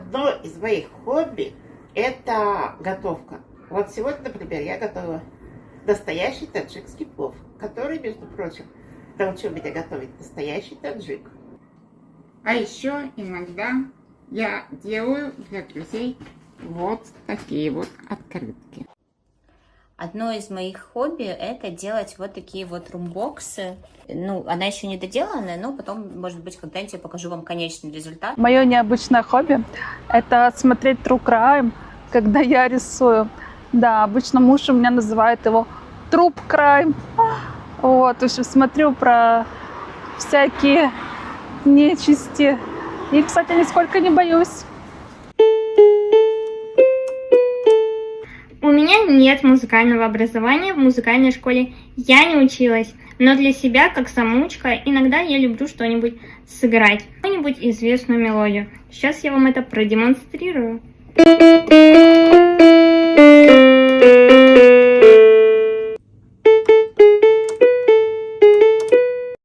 Одно из моих хобби – это готовка. Вот сегодня, например, я готовила настоящий таджикский плов, который, между прочим, научил меня готовить настоящий таджик. А еще иногда я делаю для друзей вот такие вот открытки. Одно из моих хобби — это делать вот такие вот румбоксы. Ну, она еще не доделанная, но потом, может быть, когда-нибудь я покажу вам конечный результат. Мое необычное хобби – это смотреть True Crime, когда я рисую. Да, обычно муж у меня называет его Труп Crime. Вот, в общем, смотрю про всякие нечисти. И, кстати, нисколько не боюсь. У меня нет музыкального образования, в музыкальной школе я не училась, но для себя, как самоучка, иногда я люблю что-нибудь сыграть, какую-нибудь известную мелодию. Сейчас я вам это продемонстрирую.